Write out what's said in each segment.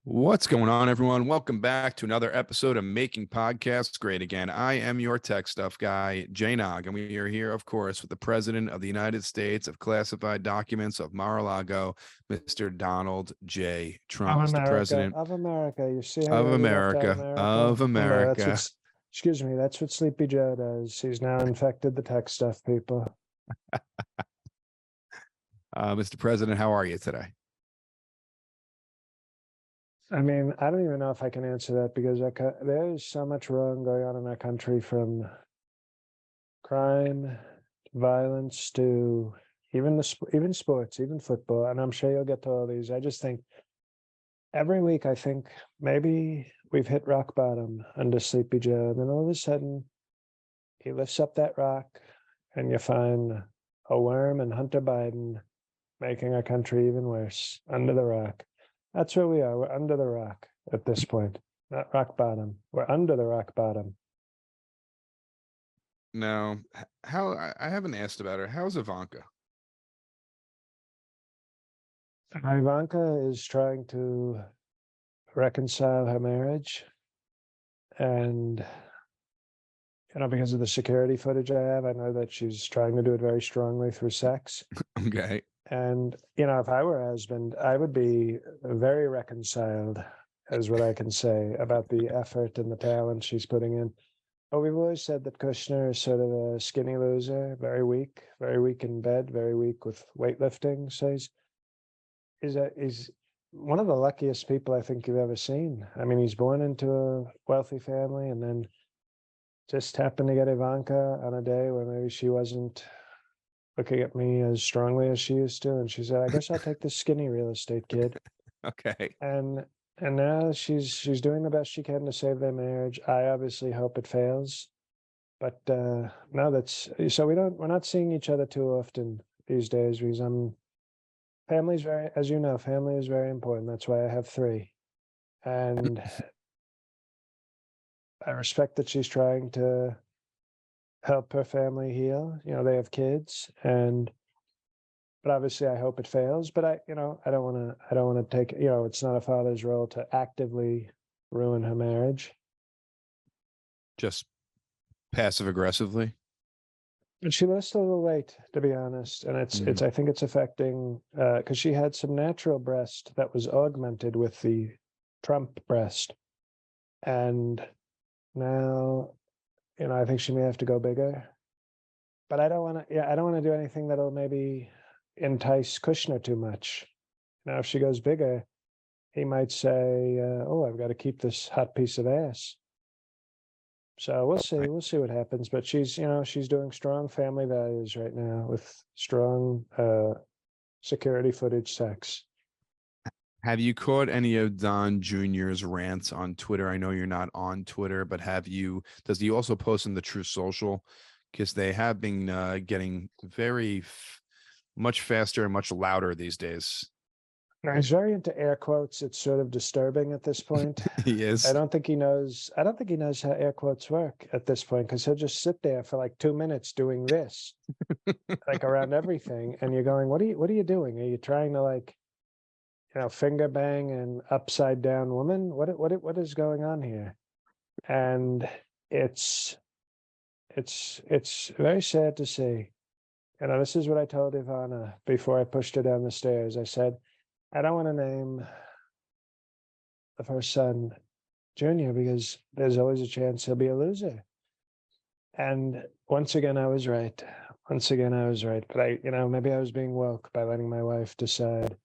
What's going on, everyone? Welcome back to another episode of Making Podcasts Great Again. I am your tech stuff guy, Jay Nog, and we are here, of course, with the President of the United States of Classified Documents of Mar-a-Lago, Mr. Donald J. Trump, Of Mr. America, President of America. You see how of I left out America, of Remember, America. excuse me, that's what Sleepy Joe does. He's now infected the tech stuff people. Mr. President, how are you today? I mean, I don't even know if I can answer that because there's so much wrong going on in our country, from crime, violence, to even sports, even football. And I'm sure you'll get to all these. I just think every week, I think maybe we've hit rock bottom under Sleepy Joe. And then all of a sudden, he lifts up that rock and you find a worm and Hunter Biden making our country even worse under the rock. That's where we are. We're under the rock at this point, not rock bottom. We're under the rock bottom. Now, I haven't asked about her. How's Ivanka? Ivanka is trying to reconcile her marriage. And, because of the security footage I have, I know that she's trying to do it very strongly through sex. Okay. And, if I were her husband, I would be very reconciled, is what I can say, about the effort and the talent she's putting in. But we've always said that Kushner is sort of a skinny loser, very weak in bed, very weak with weightlifting. So he's one of the luckiest people I think you've ever seen. I mean, he's born into a wealthy family and then just happened to get Ivanka on a day where maybe she wasn't looking at me as strongly as she used to, and she said, "I guess I'll take this skinny real estate kid." Okay. And now she's doing the best she can to save their marriage. I obviously hope it fails, but no, that's so we're not seeing each other too often these days because family's very, as you know, family is very important. That's why I have 3, and I respect that she's trying to help her family heal. They have kids, but obviously I hope it fails. But I don't want to take, it's not a father's role to actively ruin her marriage. Just passive aggressively. But she lost a little weight, to be honest. And it's I think it's affecting, because she had some natural breast that was augmented with the Trump breast. And now, I think she may have to go bigger. But I don't want to do anything that'll maybe entice Kushner too much. Now, if she goes bigger, he might say, "Oh, I've got to keep this hot piece of ass." So we'll see. We'll see what happens. But she's doing strong family values right now with strong security footage sex. Have you caught any of Don Jr.'s rants on Twitter? I know you're not on Twitter, but does he also post in the True Social? Because they have been getting very much faster and much louder these days. Now, he's very into air quotes. It's sort of disturbing at this point. He is. I don't think he knows how air quotes work at this point, because he'll just sit there for like 2 minutes doing this, like around everything. And you're going, what are you doing? Are you trying to finger bang an upside down woman? What is going on here? And it's very sad to see. This is what I told Ivana before I pushed her down the stairs. I said, I don't want to name the first son Junior because there's always a chance he'll be a loser. And once again, I was right. But maybe I was being woke by letting my wife decide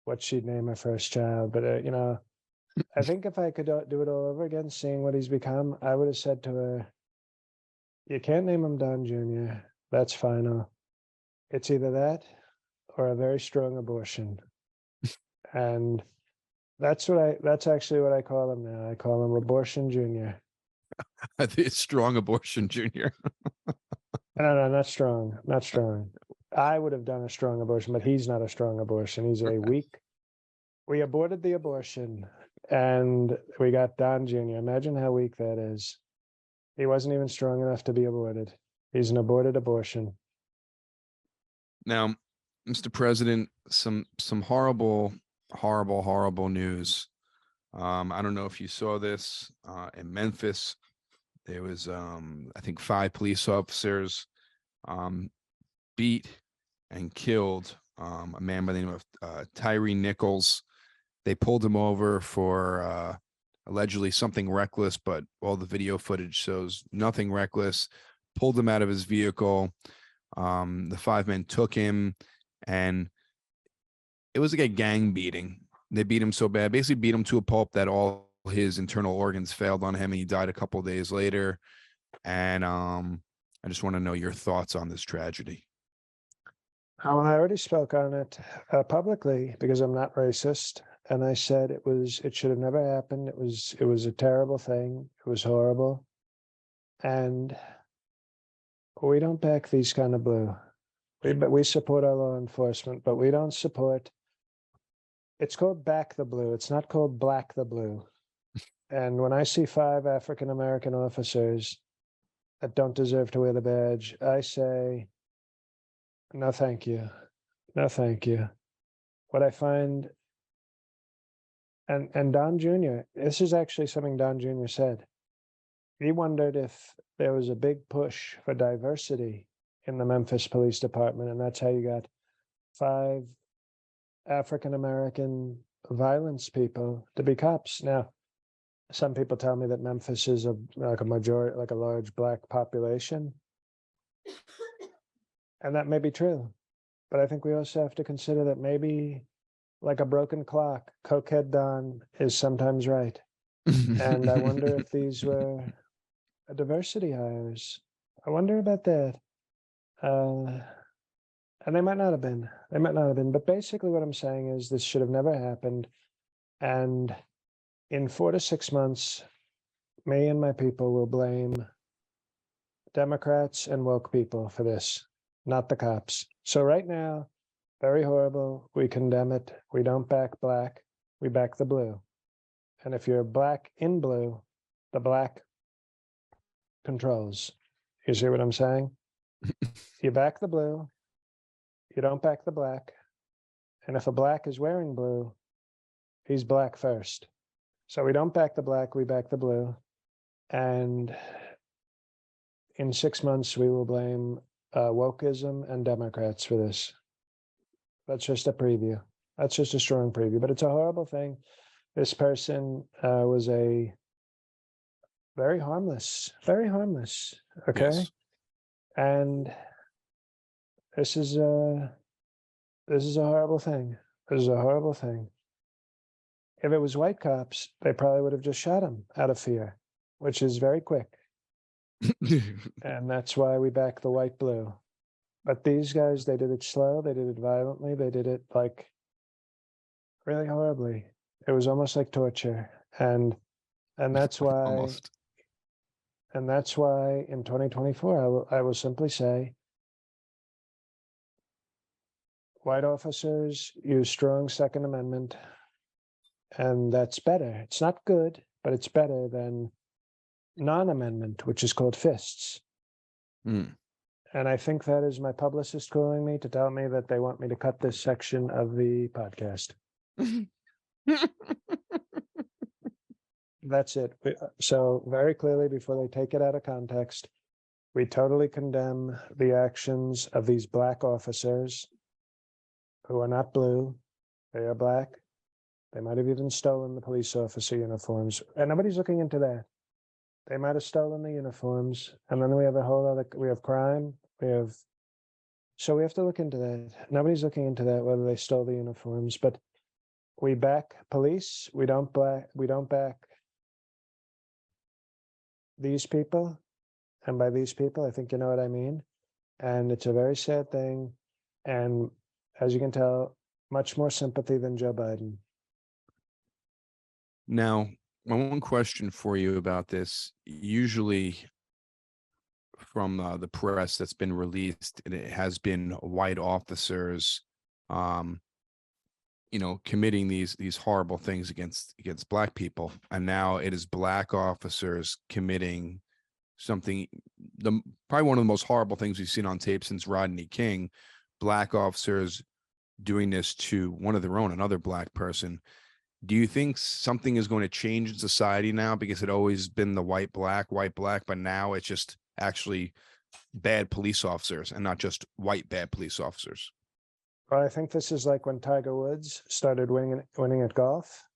what she'd name her first child. But, I think if I could do it all over again, seeing what he's become, I would have said to her, you can't name him Don Jr. That's final. It's either that or a very strong abortion. And that's actually what I call him now. I call him Abortion Junior. The strong abortion Junior. No, not strong. I would have done a strong abortion, but he's not a strong abortion. He's a weak. We aborted the abortion and we got Don Jr. Imagine how weak that is. He wasn't even strong enough to be aborted. He's an aborted abortion. Now, Mr. President, some horrible news I don't know if you saw this in Memphis. There was, I think, 5 police officers um, beat and killed a man by the name of Tyree Nichols. They pulled him over for allegedly something reckless, but all the video footage shows nothing reckless. Pulled him out of his vehicle. The 5 men took him, and it was like a gang beating. They beat him so bad, basically beat him to a pulp that all his internal organs failed on him, and he died a couple of days later. And I just want to know your thoughts on this tragedy. Well, I already spoke on it publicly because I'm not racist, and I said it should have never happened. It was a terrible thing. It was horrible, and we don't back these kind of blue. We support our law enforcement, but we don't support. It's called back the blue. It's not called black the blue. And when I see 5 African American officers that don't deserve to wear the badge, I say, no, thank you. No, thank you. What I find, and Don Jr., this is actually something Don Jr. said. He wondered if there was a big push for diversity in the Memphis Police Department, and that's how you got 5 African American violence people to be cops. Now, some people tell me that Memphis is like a large black population, and that may be true. But I think we also have to consider that maybe, like a broken clock, Cokehead Don is sometimes right. And I wonder if these were diversity hires. I wonder about that. And they might not have been. They might not have been. But basically what I'm saying is this should have never happened. And in 4 to 6 months, me and my people will blame Democrats and woke people for this, not the cops. So right now, very horrible. We condemn it. We don't back black. We back the blue. And if you're black in blue, the black controls. You see what I'm saying? You back the blue. You don't back the black. And if a black is wearing blue, he's black first. So we don't back the black, we back the blue. And in 6 months, we will blame wokeism and Democrats for this. That's just a preview. That's just a strong preview, but it's a horrible thing. This person was a very harmless, okay? Yes. And this is a horrible thing. This is a horrible thing. If it was white cops, they probably would have just shot him out of fear, which is very quick. And that's why we back the white blue. But these guys, they did it slow, they did it violently, they did it like really horribly. It was almost like torture. And that's why Almost. And that's why in 2024, I will simply say, white officers use strong Second Amendment, and that's better. It's not good, but it's better than non-amendment, which is called fists. Mm. And I think that is my publicist calling me to tell me that they want me to cut this section of the podcast. That's it. So very clearly, before they take it out of context, we totally condemn the actions of these black officers who are not blue. They are black. They might have even stolen the police officer uniforms. And nobody's looking into that. They might have stolen the uniforms. And then we have we have crime. So we have to look into that. Nobody's looking into that, whether they stole the uniforms. But we back police. We don't back these people. And by these people, I think you know what I mean. And it's a very sad thing. And as you can tell, much more sympathy than Joe Biden. Now, my one question for you about this, usually from the press that's been released, and it has been white officers, committing these horrible things against black people, and now it is black officers committing something, probably one of the most horrible things we've seen on tape since Rodney King. Black officers doing this to one of their own, another black person. Do you think something is going to change in society now? Because it always been the white, black, but now it's just actually bad police officers and not just white bad police officers. Well, I think this is like when Tiger Woods started winning at golf,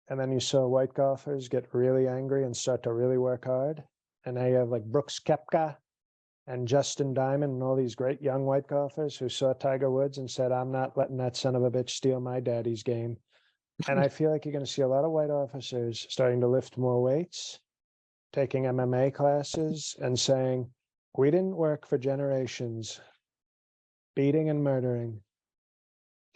and then you saw white golfers get really angry and start to really work hard. And now you have like Brooks Koepka and Justin Diamond and all these great young white golfers who saw Tiger Woods and said, I'm not letting that son of a bitch steal my daddy's game. And I feel like you're going to see a lot of white officers starting to lift more weights, taking MMA classes and saying, we didn't work for generations beating and murdering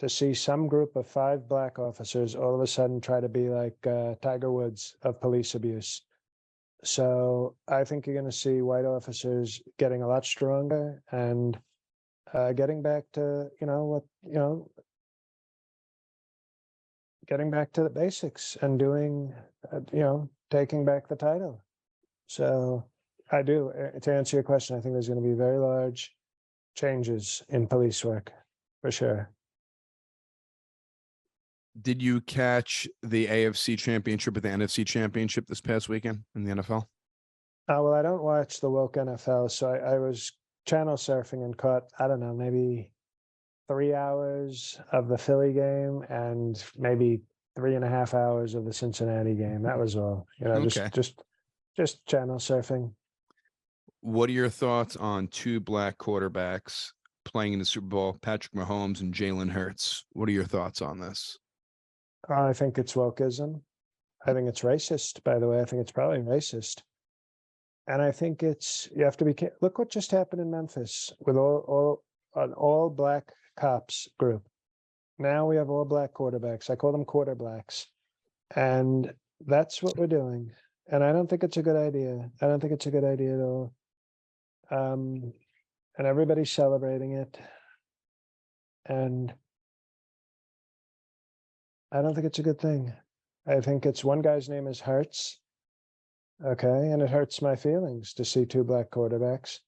to see some group of 5 black officers all of a sudden try to be like Tiger Woods of police abuse. So I think you're going to see white officers getting a lot stronger and getting back to, getting back to the basics and doing, taking back the title. So I do, to answer your question, I think there's going to be very large changes in police work for sure. Did you catch the AFC championship or the NFC championship this past weekend in the NFL? Well, I don't watch the woke NFL, so I was channel surfing and caught, I don't know, maybe 3 hours of the Philly game and maybe 3.5 hours of the Cincinnati game. That was all. Okay. Just channel surfing. What are your thoughts on 2 black quarterbacks playing in the Super Bowl, Patrick Mahomes and Jalen Hurts? What are your thoughts on this? I think it's wokeism. I think it's racist, by the way. I think it's probably racist. And I think you have to be, look what just happened in Memphis with an all black cops group. Now we have all black quarterbacks. I call them quarterblacks. And that's what we're doing. And I don't think it's a good idea. I don't think it's a good idea at all. And everybody's celebrating it. And I don't think it's a good thing. I think it's one guy's name is Hurts. Okay. And it hurts my feelings to see 2 black quarterbacks.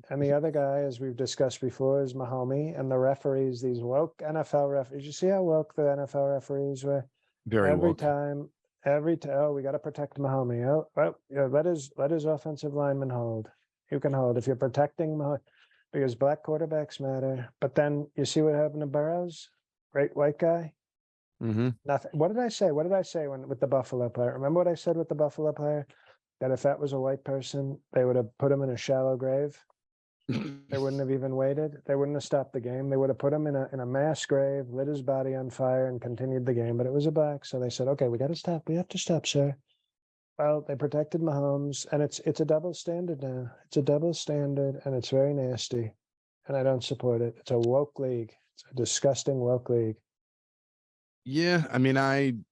And the other guy, as we've discussed before, is Mahomes. And the referees, these woke NFL referees. You see how woke the NFL referees were? Very every woke. time, oh, we got to protect Mahomes. Oh, well, let his offensive lineman hold. You can hold if you're protecting Mahomes, because black quarterbacks matter. But then you see what happened to Burrows, great white guy. Mm-hmm. Nothing. What did I say? What did I say with the Buffalo player? Remember what I said with the Buffalo player? That if that was a white person, they would have put him in a shallow grave. They wouldn't have even waited. They wouldn't have stopped the game. They would have put him in a mass grave, lit his body on fire, and continued the game. But it was a black, so they said, "Okay, we got to stop. We have to stop, sir." Well, they protected Mahomes, and it's a double standard now. It's a double standard, and it's very nasty, and I don't support it. It's a woke league. It's a disgusting woke league. Yeah, I mean, I'm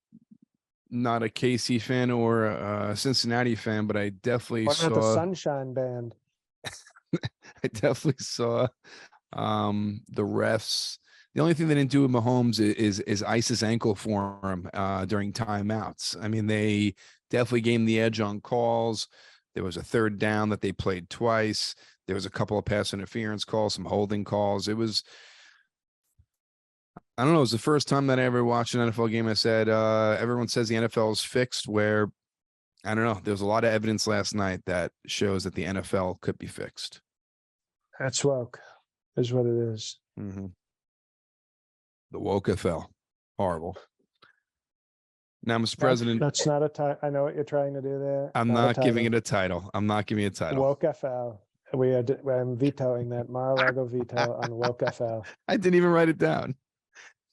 not a KC fan or a Cincinnati fan, but I definitely What about the saw. Sunshine Band? I definitely saw the refs. The only thing they didn't do with Mahomes is ice his ankle for him during timeouts. I mean, they definitely gave him the edge on calls. There was a 3rd down that they played twice. There was a couple of pass interference calls, some holding calls. It was, I don't know, it was the first time that I ever watched an NFL game. I said, everyone says the NFL is fixed, where, I don't know, there's a lot of evidence last night that shows that the NFL could be fixed. That's woke, is what it is. Mm-hmm. The woke NFL. Horrible. Now, Mr. President. That's not a title. I know what you're trying to do there. I'm not giving it a title. I'm not giving it a title. Woke FL. I'm vetoing that Mar-a-Lago veto on woke FL. I didn't even write it down.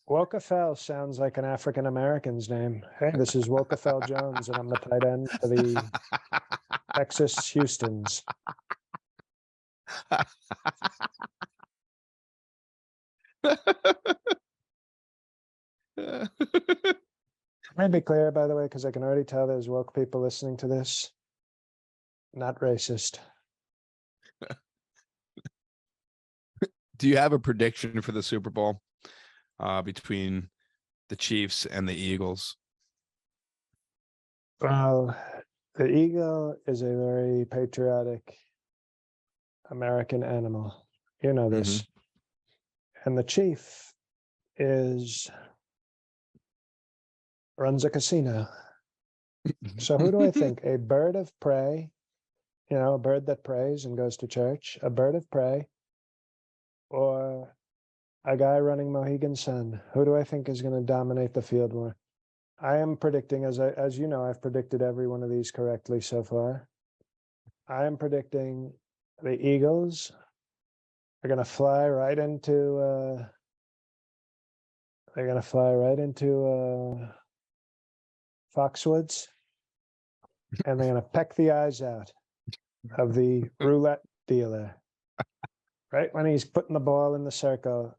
Woke FL sounds like an African American's name. Hey, this is Woke FL Jones, and I'm the tight end for the Texas Houstons. Let me be clear, by the way, because I can already tell there's woke people listening to this. Not racist. Do you have a prediction for the Super Bowl between the Chiefs and the Eagles? Well, the eagle is a very patriotic American animal. You know this. And the chief is runs a casino. So who do I think? A bird of prey, a bird that prays and goes to church, a bird of prey, or a guy running Mohegan Sun? Who do I think is going to dominate the field more? I am predicting, as you know, I've predicted every one of these correctly so far. I am predicting the Eagles are going to fly right into. They're going to fly right into Foxwoods, and they're going to peck the eyes out of the roulette dealer. Right when he's putting the ball in the circle,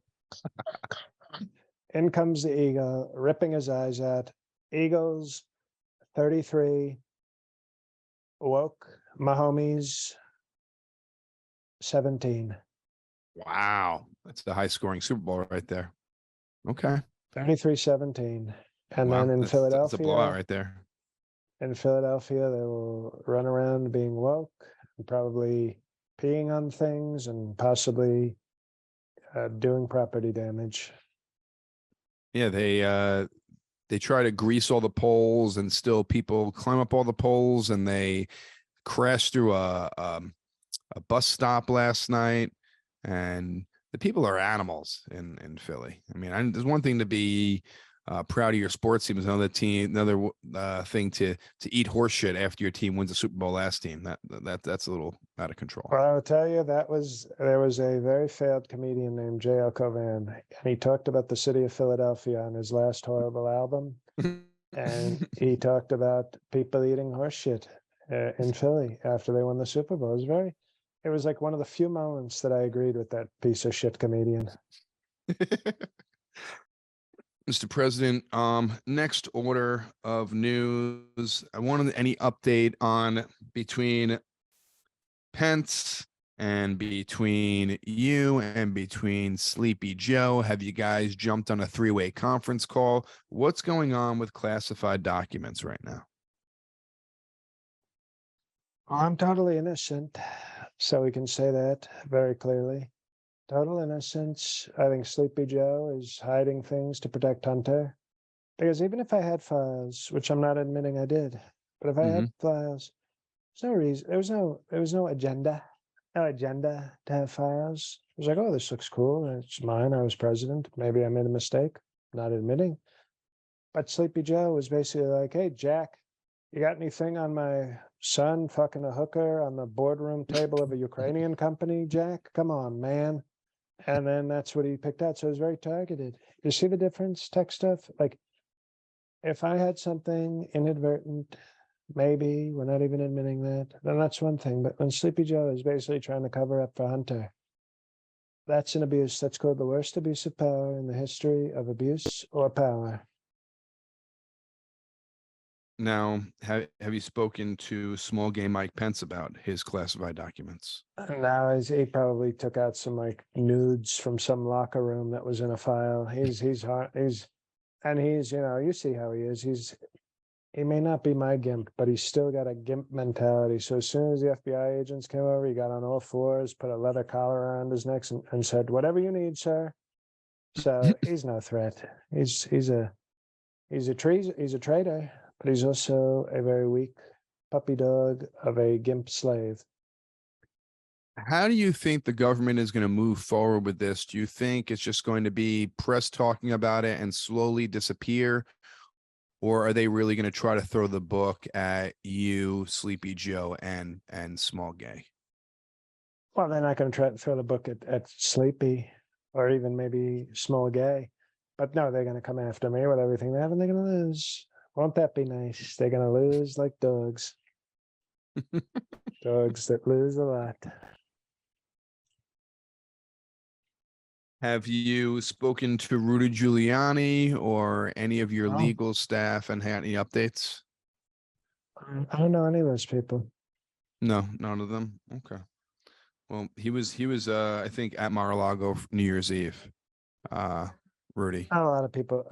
in comes the eagle, ripping his eyes out. Eagles 33, woke Mahomes 17. Wow, that's the high scoring Super Bowl right there. Okay. 33-17. And Wow, then in that's a blowout Philadelphia, right there. they will run around being woke and probably peeing on things and possibly doing property damage. Yeah, they try to grease all the poles, and still people climb up all the poles, and they crashed through a bus stop last night, and the people are animals in Philly. I mean, there's one thing to be proud of your sports team, is another thing to eat horse shit after your team wins the Super Bowl last team. That's a little out of control. Well, I will tell you, there was a very failed comedian named J.L. Covan, and he talked about the city of Philadelphia on his last horrible album. And he talked about people eating horse shit in Philly after they won the Super Bowl. It was like one of the few moments that I agreed with that piece of shit comedian. Mr. President, next order of news. I wanted any update on between Pence and between you and between Sleepy Joe. Have you guys jumped on a three-way conference call? What's going on with classified documents right now? I'm totally innocent, so we can say that very clearly. Total innocence. I think Sleepy Joe is hiding things to protect Hunter. Because even if I had files, which I'm not admitting I did, but if I had files, there's no reason. There was no agenda. No agenda to have files. It was like, oh, this looks cool. It's mine. I was president. Maybe I made a mistake. Not admitting. But Sleepy Joe was basically like, hey, Jack, you got anything on my son fucking a hooker on the boardroom table of a Ukrainian company, Jack? Come on, man. And then that's what he picked out. So it was very targeted. You see the difference, tech stuff? Like, if I had something inadvertent, maybe we're not even admitting that, then that's one thing. But when Sleepy Joe is basically trying to cover up for Hunter, that's an abuse. That's called the worst abuse of power in the history of abuse or power. Now, have you spoken to small game Mike Pence about his classified documents? Now he probably took out some like nudes from some locker room that was in a file. He's hard. And he's, you see how he is. He may not be my gimp, but he's still got a gimp mentality. So as soon as the FBI agents came over, he got on all fours, put a leather collar around his neck, and said, "Whatever you need, sir." So he's no threat. He's a traitor, but he's also a very weak puppy dog of a gimp slave. How do you think the government is going to move forward with this? Do you think it's just going to be press talking about it and slowly disappear? Or are they really going to try to throw the book at you, Sleepy Joe, and Small Gay? Well, they're not going to try to throw the book at Sleepy or even maybe Small Gay. But no, they're going to come after me with everything they have, and they're going to lose. Won't that be nice? They're going to lose like dogs. Dogs that lose a lot. Have you spoken to Rudy Giuliani or any of your No. legal staff and had any updates? I don't know any of those people. No, none of them. Okay. Well, he was I think at Mar-a-Lago New Year's Eve. Rudy. A lot of people.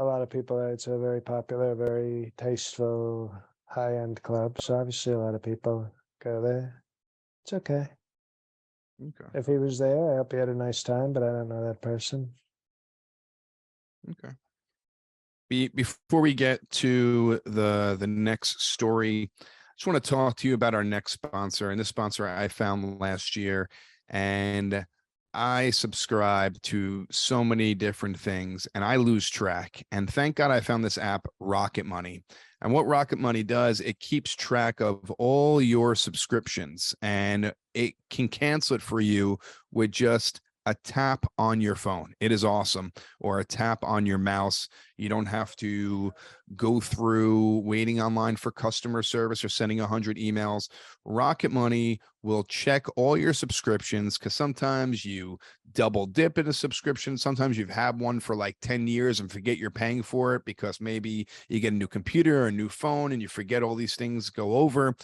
It's a very popular, very tasteful, high-end club. So obviously a lot of people go there. It's okay. Okay. If he was there, I hope he had a nice time, but I don't know that person. Okay. Before we get to the next story, I just want to talk to you about our next sponsor. And this sponsor I found last year, and I subscribe to so many different things and I lose track. And thank God I found this app, Rocket Money. And what Rocket Money does, it keeps track of all your subscriptions and it can cancel it for you with just a tap on your phone. It is awesome. Or a tap on your mouse. You don't have to go through waiting online for customer service or sending 100 emails. Rocket Money will check all your subscriptions because sometimes you double dip in a subscription. Sometimes you've had one for like 10 years and forget you're paying for it because maybe you get a new computer or a new phone and you forget all these things go over.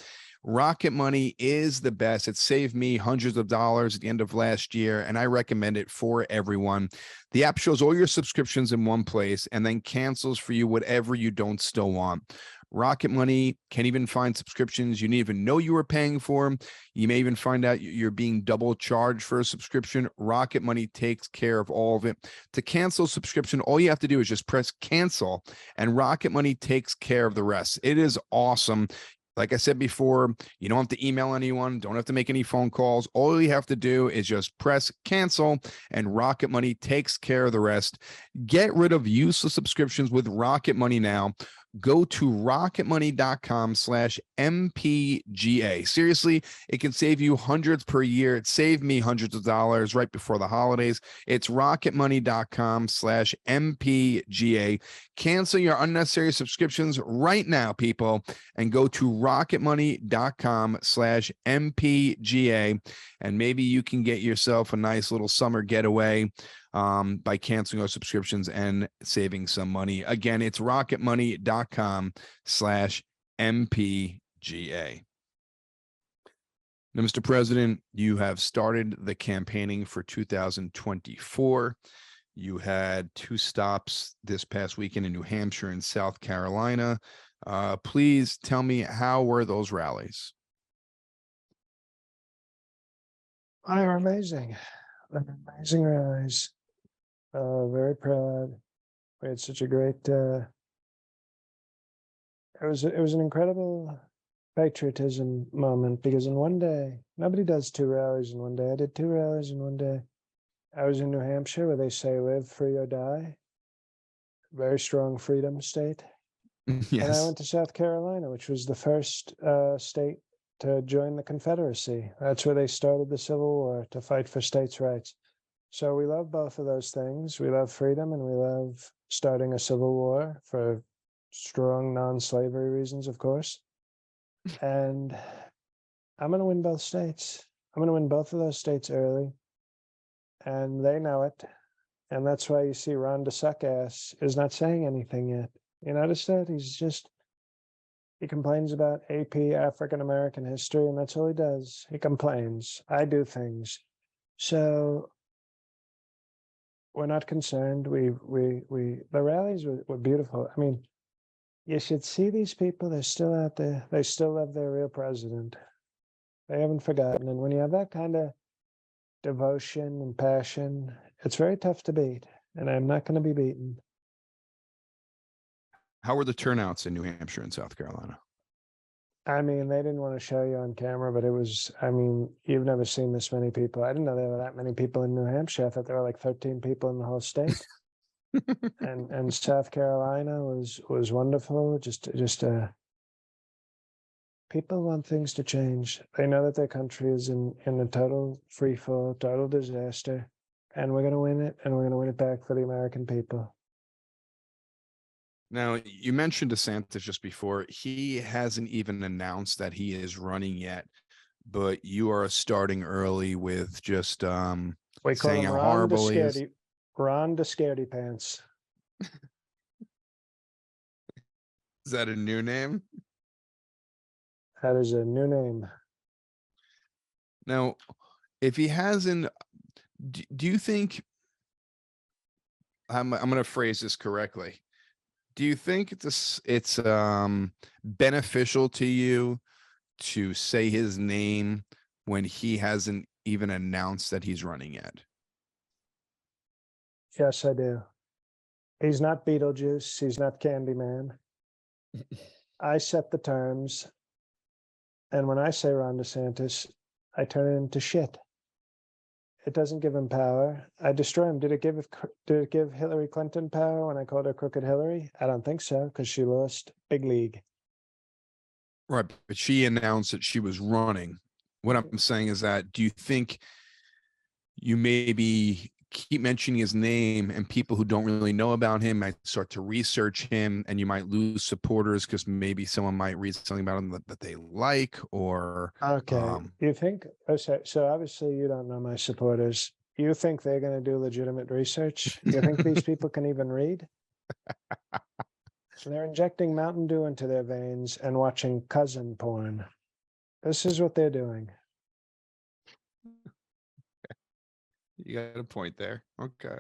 Rocket Money is the best. It saved me hundreds of dollars at the end of last year, and I recommend it for everyone. The app shows all your subscriptions in one place and then cancels for you whatever you don't still want. Rocket Money can even find subscriptions you didn't even know you were paying for. You may even find out you're being double charged for a subscription. Rocket Money takes care of all of it. To cancel subscription, all you have to do is just press cancel, and Rocket Money takes care of the rest. It is awesome. Like I said before, you don't have to email anyone, don't have to make any phone calls. All you have to do is just press cancel, and Rocket Money takes care of the rest. Get rid of useless subscriptions with Rocket Money now. Go to rocketmoney.com/MPGA. Seriously, it can save you hundreds per year. It saved me hundreds of dollars right before the holidays. It's rocketmoney.com/MPGA. Cancel your unnecessary subscriptions right now, people, and go to rocketmoney.com/MPGA. And maybe you can get yourself a nice little summer getaway by canceling our subscriptions and saving some money. Again, it's rocketmoney.com/MPGA. Now, Mr. President, you have started the campaigning for 2024. You had 2 stops this past weekend in New Hampshire and South Carolina. Please tell me, how were those rallies? They were amazing. They're amazing rallies. Very proud. We had such a great. It was an incredible patriotism moment because in one day, nobody does 2 rallies in one day. I did 2 rallies in one day. I was in New Hampshire where they say live free or die. Very strong freedom state. And I Yes. went to South Carolina, which was the first state to join the Confederacy. That's where they started the Civil War, to fight for states' rights. So we love both of those things. We love freedom and we love starting a civil war for strong non-slavery reasons, of course. And I'm going to win both states. I'm going to win both of those states early. And they know it. And that's why you see Ron DeSuckass is not saying anything yet. You notice that? He complains about AP African American history, and that's all he does. He complains. I do things. So we're not concerned. The rallies were beautiful. I mean, you should see these people. They're still out there. They still love their real president. They haven't forgotten. And when you have that kind of devotion and passion, it's very tough to beat. And I'm not going to be beaten. How were the turnouts in New Hampshire and South Carolina? I mean, they didn't want to show you on camera, but it was, I mean, you've never seen this many people. I didn't know there were that many people in New Hampshire. I thought there were like 13 people in the whole state. and South Carolina was wonderful. People want things to change. They know that their country is in a total free fall, total disaster, and we're going to win it, and we're going to win it back for the American people. Now, you mentioned DeSantis just before. He hasn't even announced that he is running yet, but you are starting early with just We call saying him how Ron horrible he is. Ron DeScaredy Pants. Is that a new name? That is a new name. Now, if he hasn't, do you think, I'm going to phrase this correctly. Do you think it's beneficial to you to say his name when he hasn't even announced that he's running yet? Yes, I do. He's not Beetlejuice. He's not Candyman. I set the terms. And when I say Ron DeSantis, I turn it into shit. It doesn't give him power. I destroy him. Did it give Hillary Clinton power when I called her Crooked Hillary? I don't think so, because she lost big league. Right, but she announced that she was running. What I'm saying is that, do you think you maybe keep mentioning his name and people who don't really know about him might start to research him, and you might lose supporters because maybe someone might read something about him that they like, or Okay. You think, so obviously you don't know my supporters. You think they're going to do legitimate research? You think these people can even read? They're injecting Mountain Dew into their veins and watching cousin porn. This is what they're doing. you got a point there. Okay.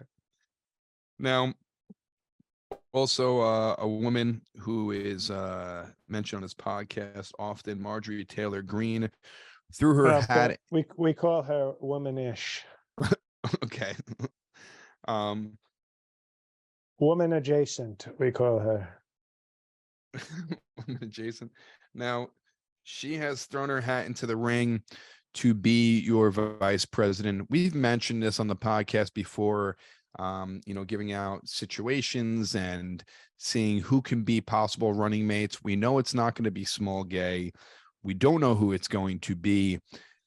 Now, also a woman who is mentioned on this podcast often, Marjorie Taylor Greene, threw her hat. We call her womanish. Okay. Woman adjacent, we call her. Woman adjacent. Now, she has thrown her hat into the ring to be your vice president. We've mentioned this on the podcast before, giving out situations and seeing who can be possible running mates. We know it's not going to be small gay. We don't know who it's going to be.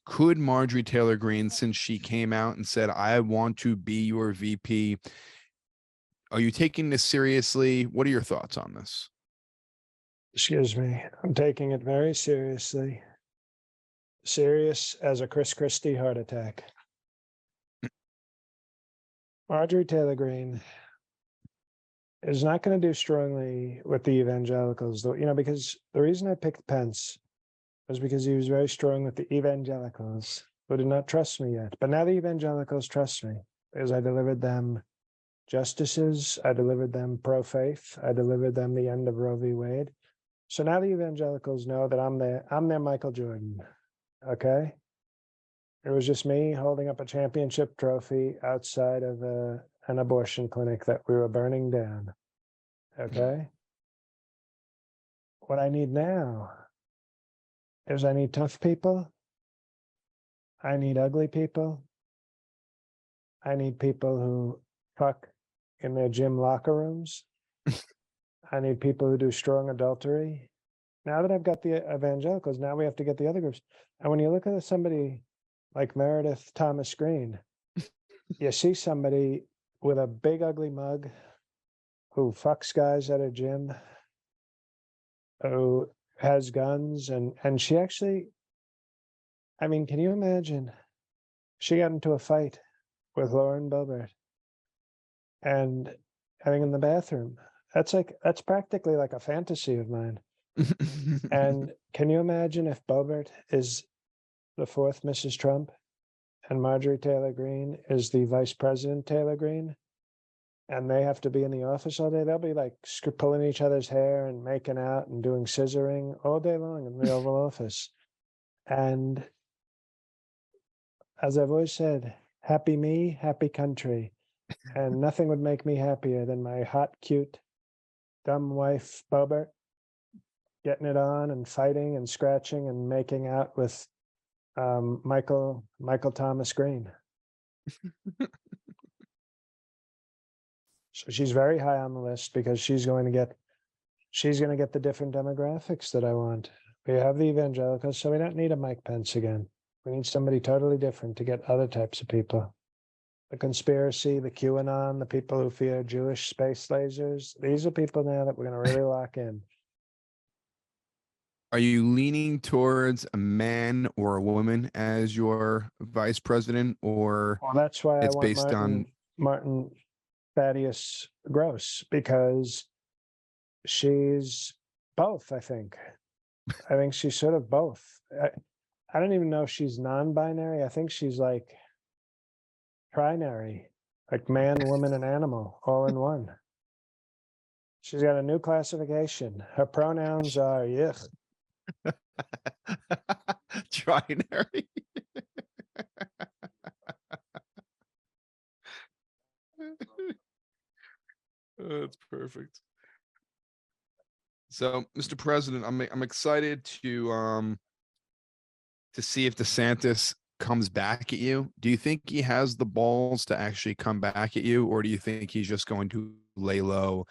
Could Marjorie Taylor Greene, since she came out and said, I want to be your VP, are you taking this seriously? What are your thoughts on this? Excuse me. I'm taking it very seriously. Serious as a Chris Christie heart attack. Marjorie Taylor Greene is not going to do strongly with the evangelicals, though, because the reason I picked Pence was because he was very strong with the evangelicals who did not trust me yet. But now the evangelicals trust me because I delivered them justices, I delivered them pro-faith, I delivered them the end of Roe v. Wade. So now the evangelicals know that I'm their Michael Jordan. Okay. It was just me holding up a championship trophy outside of an abortion clinic that we were burning down. Okay. What I need now is I need tough people. I need ugly people. I need people who fuck in their gym locker rooms. I need people who do strong adultery. Now that I've got the evangelicals, now we have to get the other groups. And when you look at somebody like Meredith Thomas Green, you see somebody with a big ugly mug who fucks guys at a gym, who has guns, and she actually, can you imagine? She got into a fight with Lauren Boebert, and having in the bathroom. That's practically like a fantasy of mine. And can you imagine if Boebert is the fourth Mrs. Trump and Marjorie Taylor Greene is the Vice President Taylor Greene, and they have to be in the office all day? They'll be like pulling each other's hair and making out and doing scissoring all day long in the Oval Office. And as I've always said, happy me, happy country. And nothing would make me happier than my hot, cute, dumb wife, Boebert, getting it on and fighting and scratching and making out with Michael Thomas Green. So she's very high on the list because she's going to get the different demographics that I want. We have the evangelicals, so we don't need a Mike Pence again. We need somebody totally different to get other types of people. The conspiracy, the QAnon, the people who fear Jewish space lasers. These are people now that we're going to really lock in. Are you leaning towards a man or a woman as your vice president, or Well, that's why it's I want based on Martin Thaddeus Gross, because she's both, I think. I think she's sort of both. I don't even know if she's non-binary. I think she's like trinary, like man, woman, and animal all in one. She's got a new classification. Her pronouns are yuck. Trinary. That's perfect. So, Mr. President, I'm excited to see if DeSantis comes back at you. Do you think he has the balls to actually come back at you, or do you think he's just going to lay low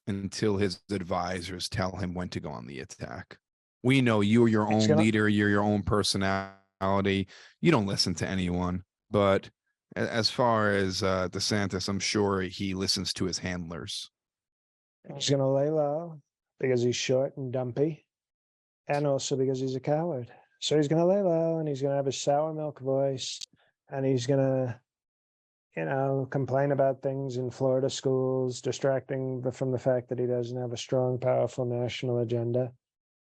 until his advisors tell him when to go on the attack? We know you're your He's own gonna leader, you're your own personality. You don't listen to anyone, but as far as DeSantis, I'm sure he listens to his handlers. he's gonna lay low because he's short and dumpy, and also because he's a coward. So he's gonna lay low and he's gonna have his sour milk voice, and he's gonna, complain about things in Florida schools, distracting from the fact that he doesn't have a strong, powerful national agenda.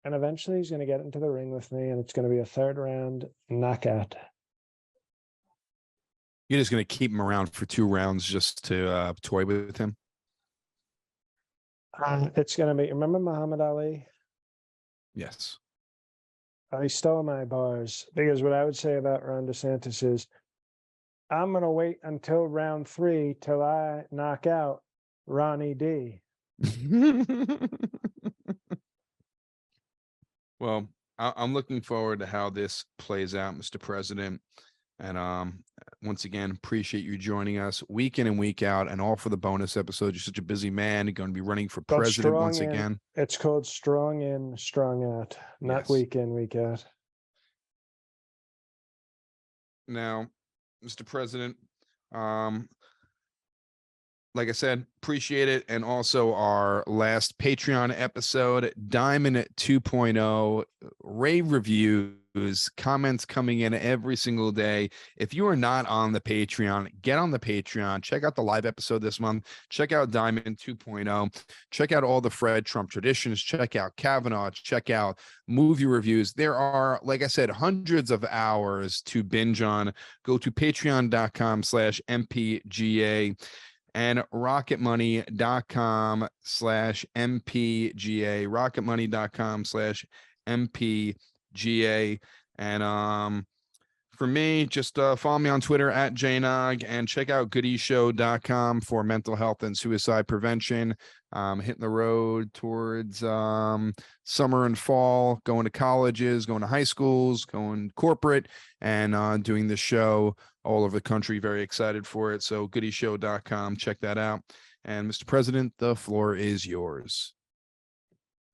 And eventually he's going to get into the ring with me, and it's going to be a third round knockout. You're just going to keep him around for 2 rounds just to toy with him? It's going to be, remember Muhammad Ali? Yes. He stole my bars, because what I would say about Ron DeSantis is, I'm going to wait until round 3 till I knock out Ronnie D. Well, I'm looking forward to how this plays out, Mr. President. And once again, appreciate you joining us week in and week out, and all for the bonus episode. You're such a busy man. You're going to be running for president once again. It's called strong in, strong out, not Yes. week in, week out. Now, Mr. President, like I said, appreciate it. And also our last Patreon episode, Diamond 2.0, rave reviews, comments coming in every single day. If you are not on the Patreon, get on the Patreon. Check out the live episode this month. Check out Diamond 2.0. Check out all the Fred Trump traditions. Check out Kavanaugh. Check out movie reviews. There are, like I said, hundreds of hours to binge on. Go to patreon.com/MPGA. and rocketmoney.com/MPGA, rocketmoney.com/MPGA. And for me, just follow me on Twitter @JNog, and check out goodieshow.com for mental health and suicide prevention. Hitting the road towards summer and fall, going to colleges, going to high schools, going corporate, and doing this show all over the country. Very excited for it. So goodieshow.com, check that out. And Mr. President, the floor is yours.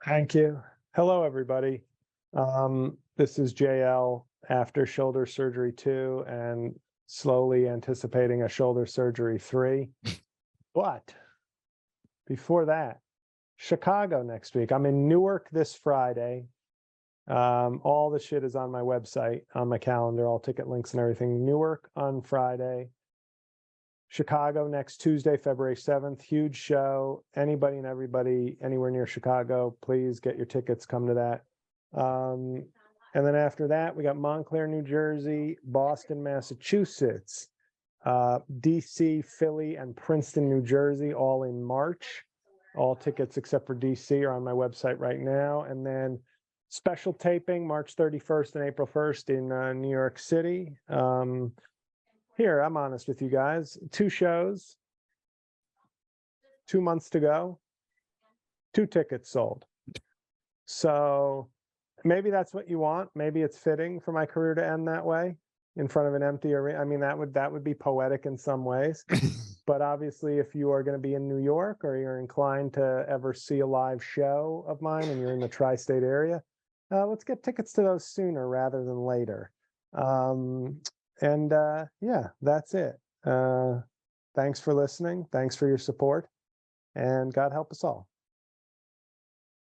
Thank you. Hello, everybody. This is JL after shoulder surgery 2 and slowly anticipating a shoulder surgery 3. But before that, Chicago next week. I'm in Newark this Friday. All the shit is on my website, on my calendar, all ticket links and everything. Newark on Friday. Chicago next Tuesday, February 7th. Huge show. Anybody and everybody anywhere near Chicago, please get your tickets, come to that. And then after that, we got Montclair, New Jersey, Boston, Massachusetts, DC, Philly, and Princeton, New Jersey, all in March. All tickets except for DC are on my website right now. And then special taping March 31st and April 1st in New York City. Here, I'm honest with you guys. 2 shows, 2 months to go, 2 tickets sold. So maybe that's what you want. Maybe it's fitting for my career to end that way, in front of an empty arena. I mean, that would be poetic in some ways. But obviously, if you are going to be in New York, or you're inclined to ever see a live show of mine and you're in the tri-state area, let's get tickets to those sooner rather than later. Yeah, that's it. Thanks for listening. Thanks for your support, and God help us all.